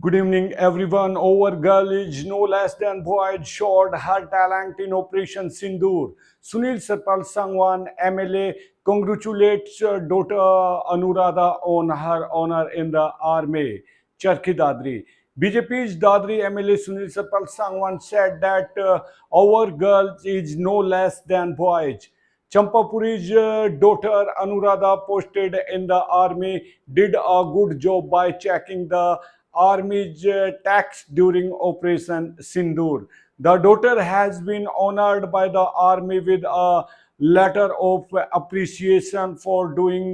Good evening, everyone. Our girl is no less than boy showed her talent in Operation Sindoor. Sunil Sarpal Sangwan, MLA, congratulates daughter Anuradha on her honor in the army. Charki Dadri. BJP's Dadri MLA Sunil Sarpal Sangwan said that our girl is no less than boys. Champapuri's daughter Anuradha posted in the army did a good job by checking the army's tax during Operation Sindoor. The daughter has been honored by the army with a letter of appreciation for doing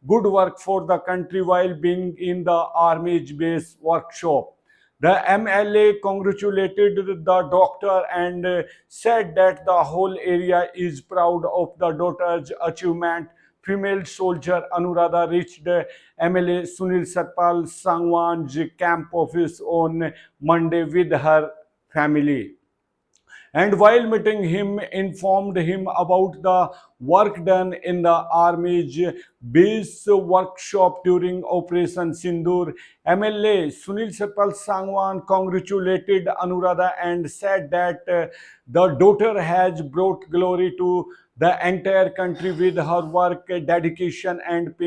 good work for the country while being in the army's base workshop. The MLA congratulated the doctor and said that the whole area is proud of the daughter's achievement. Female soldier Anuradha reached MLA Sunil Satpal Sangwan's camp office on Monday with her family, and while meeting him informed him about the work done in the army's base workshop during Operation Sindoor. MLA Sunil Sapal Sangwan congratulated Anuradha and said that the daughter has brought glory to the entire country with her work, dedication, and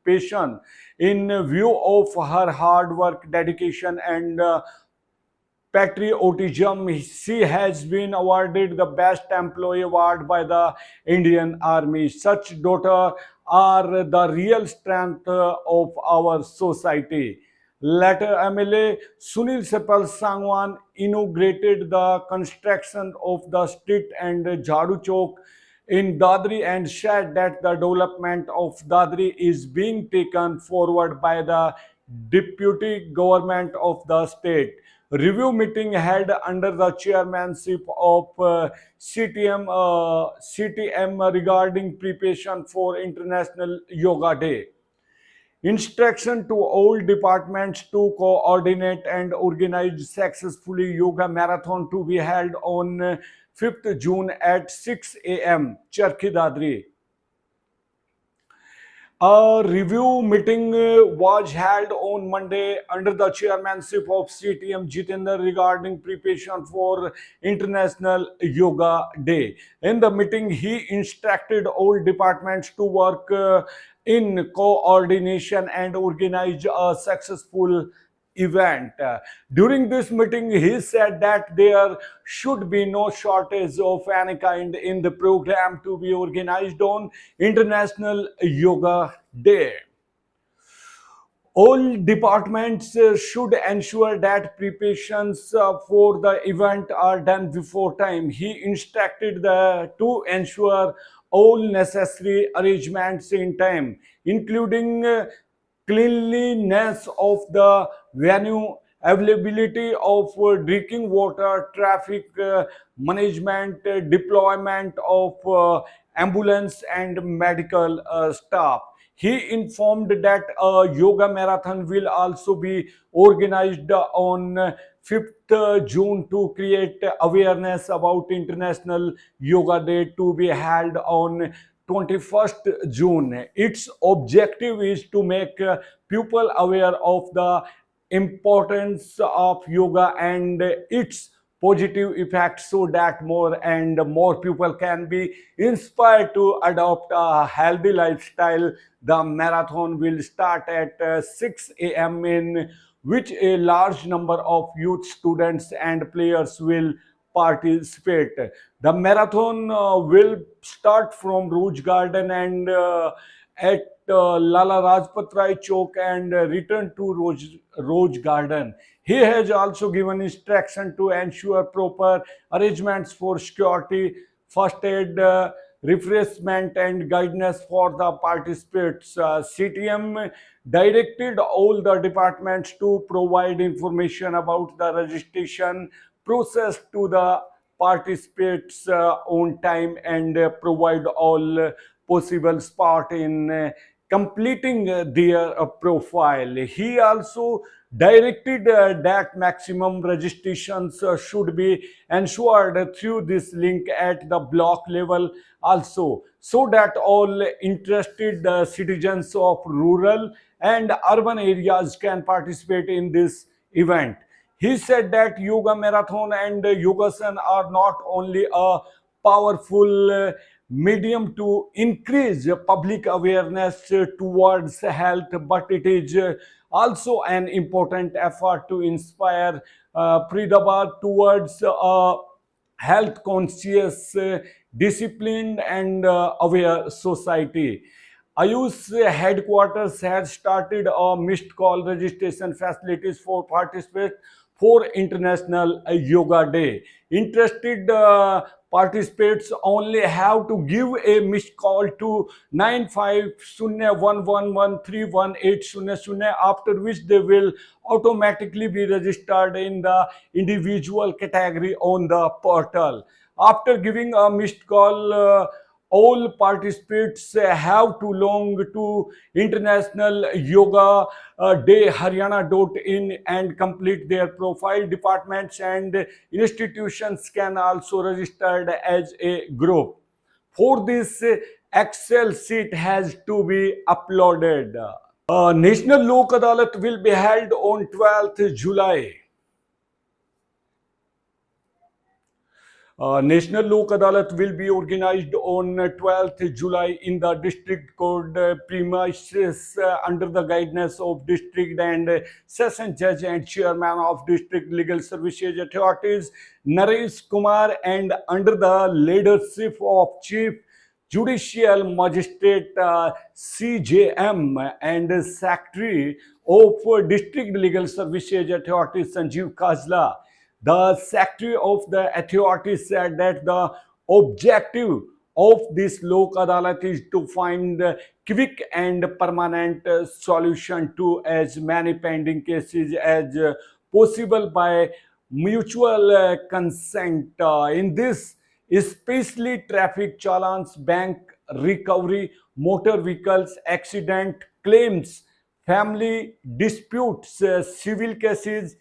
patience. In view of her hard work, dedication, and patriotism, she has been awarded the Best Employee Award by the Indian Army. Such daughters are the real strength of our society. Later, MLA Sunil Sepal Sangwan inaugurated the construction of the street and Jhadu Chowk in Dadri and said that the development of Dadri is being taken forward by the deputy government of the state. Review meeting held under the chairmanship of CTM regarding preparation for International Yoga Day. Instruction to all departments to coordinate and organize successfully yoga marathon to be held on 5th June at 6 a.m. Charkhi Dadri. A review meeting was held on Monday under the chairmanship of CTM Jitendra regarding preparation for International Yoga Day. In the meeting, he instructed all departments to work in coordination and organize a successful event. During this meeting, he said that there should be no shortage of any kind in the program to be organized on International Yoga Day. All departments should ensure that preparations for the event are done before time. He instructed to ensure all necessary arrangements in time, including cleanliness of the venue, availability of drinking water, traffic management, deployment of ambulance and medical staff. He informed that a yoga marathon will also be organized on 5th June to create awareness about International Yoga Day to be held on 21st June. Its objective is to make people aware of the importance of yoga and its positive effects so that more and more people can be inspired to adopt a healthy lifestyle. The marathon will start at 6 a.m. in which a large number of youth students and players will participate. The marathon will start from Rouge Garden and at Lala Rajpat Rai Chowk and return to Rouge Garden. He has also given instruction to ensure proper arrangements for security, first aid, refreshment, and guidance for the participants. CTM directed all the departments to provide information about the registration process to the participants on time and provide all possible spot in completing their profile. He also directed that maximum registrations should be ensured through this link at the block level also, so that all interested citizens of rural and urban areas can participate in this event. He said that Yoga Marathon and Yogasan are not only a powerful medium to increase public awareness towards health, but it is also an important effort to inspire Pridabad towards a health conscious, disciplined, and aware society. Ayush headquarters has started a missed call registration facilities for participants for International Yoga Day. Interested participants only have to give a missed call to 950111318000, after which they will automatically be registered in the individual category on the portal. After giving a missed call, all participants have to log to International Yoga Day Haryana.in and complete their profile. Departments and institutions can also register as a group. For this, Excel sheet has to be uploaded. National Lok Adalat will be held on 12th July. National Lok Adalat will be organized on 12th July in the district court premises under the guidance of district and session judge and chairman of district legal services authorities Naresh Kumar, and under the leadership of chief judicial magistrate CJM and secretary of district legal services authority Sanjeev Kajla. The Secretary of the Authority said that the objective of this Lok Adalat is to find quick and permanent solution to as many pending cases as possible by mutual consent. In this, especially traffic challans, bank recovery, motor vehicles accident claims, family disputes, civil cases,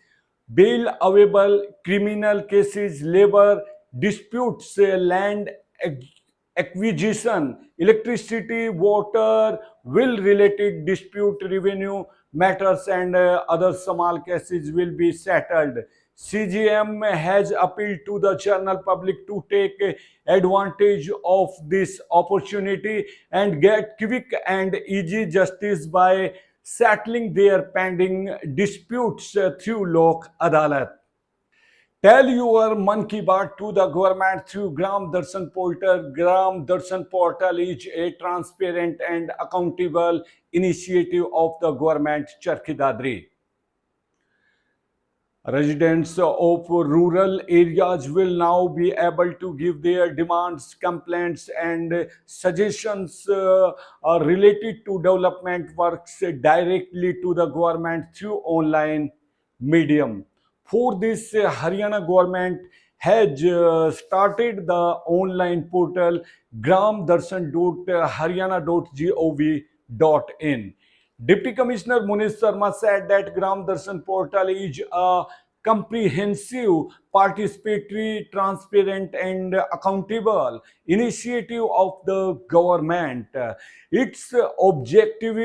bail available, criminal cases, labor disputes, land acquisition, electricity, water, will related dispute, revenue matters, and other small cases will be settled. CGM has appealed to the general public to take advantage of this opportunity and get quick and easy justice by settling their pending disputes through Lok Adalat. Tell your Mann Ki Baat to the government through Gram Darshan portal. Gram Darshan portal is a transparent and accountable initiative of the government Charkhi Dadri. Residents of rural areas will now be able to give their demands, complaints, and suggestions related to development works directly to the government through online medium. For this, Haryana government has started the online portal gramdarshan.haryana.gov.in. Deputy Commissioner Munish Sharma said that Gram Darshan portal is a comprehensive, participatory, transparent, and accountable initiative of the government. Its objective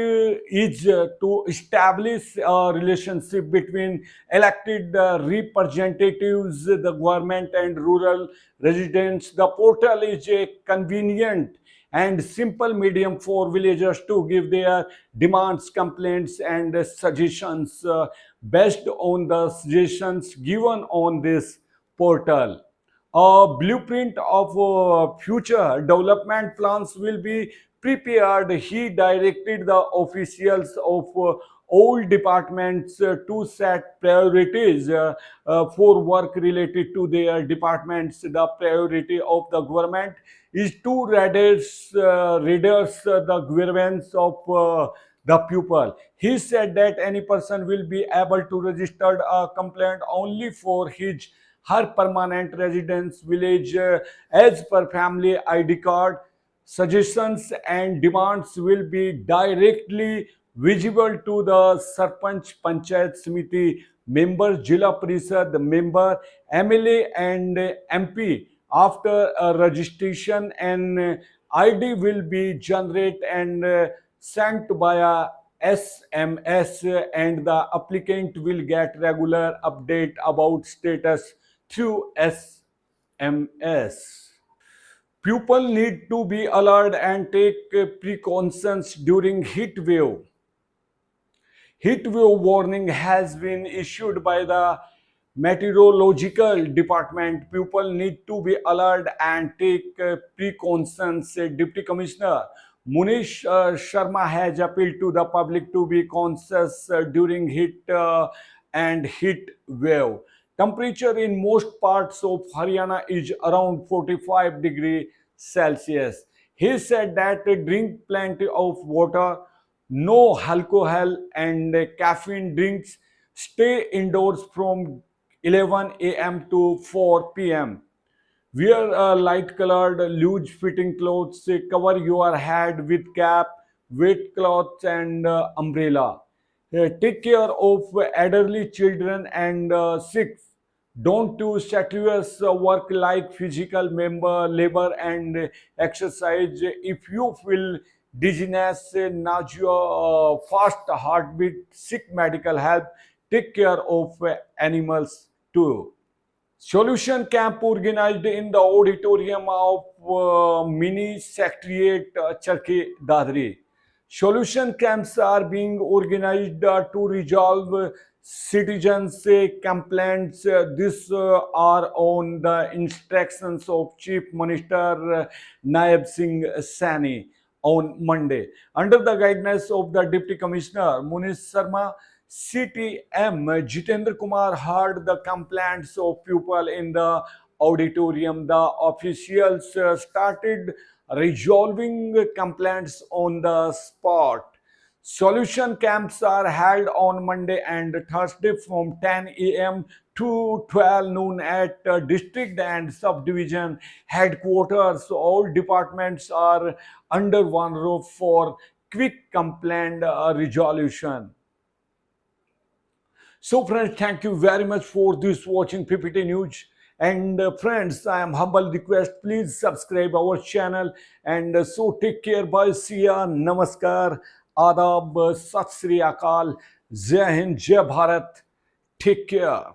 is to establish a relationship between elected representatives, the government, and rural residents. The portal is a convenient and simple medium for villagers to give their demands, complaints, and suggestions based on the suggestions given on this portal. A blueprint of future development plans will be prepared. He directed the officials of all departments to set priorities for work related to their departments. The priority of the government is to redress the grievance of the pupil. He said that any person will be able to register a complaint only for his her permanent residence village as per family ID card. Suggestions and demands will be directly visible to the Sarpanch Panchayat Samiti member, Jila Parishad member, MLA, and MP. After registration, an ID will be generated and sent via SMS, and the applicant will get regular update about status through SMS. People need to be alert and take precautions during heat wave. Heat wave warning has been issued by the meteorological department. People need to be alert and take precautions. Deputy Commissioner Munish Sharma has appealed to the public to be conscious during heat and heat wave. Temperature in most parts of Haryana is around 45 degrees Celsius. He said that drink plenty of water, no alcohol and caffeine drinks, stay indoors from 11 a.m. to 4 p.m. Wear light colored, loose fitting clothes, cover your head with cap, wet cloths, and umbrella. Take care of elderly children and sick. Don't do strenuous work like physical labor and exercise. If you feel dizziness, nausea, fast heartbeat, seek medical help. Take care of animals too. Solution camp organized in the auditorium of Mini Secretariat Charkhi Dadri. Solution camps are being organized to resolve citizens' complaints. This are on the instructions of Chief Minister Naib Singh Sani on Monday. Under the guidance of the Deputy Commissioner Munish Sharma, CTM Jitendra Kumar heard the complaints of people in the auditorium. The officials started resolving complaints on the spot. Solution camps are held on Monday and Thursday from 10 a.m. to 12 noon at district and subdivision headquarters. All departments are under one roof for quick complaint resolution. So friends, thank you very much for this watching PPT News. And friends, I am humble request, please subscribe our channel. And so take care. Bye. See ya. Namaskar. Adab. Sat Sri Akal. Jai Hind. Jai Bharat. Take care.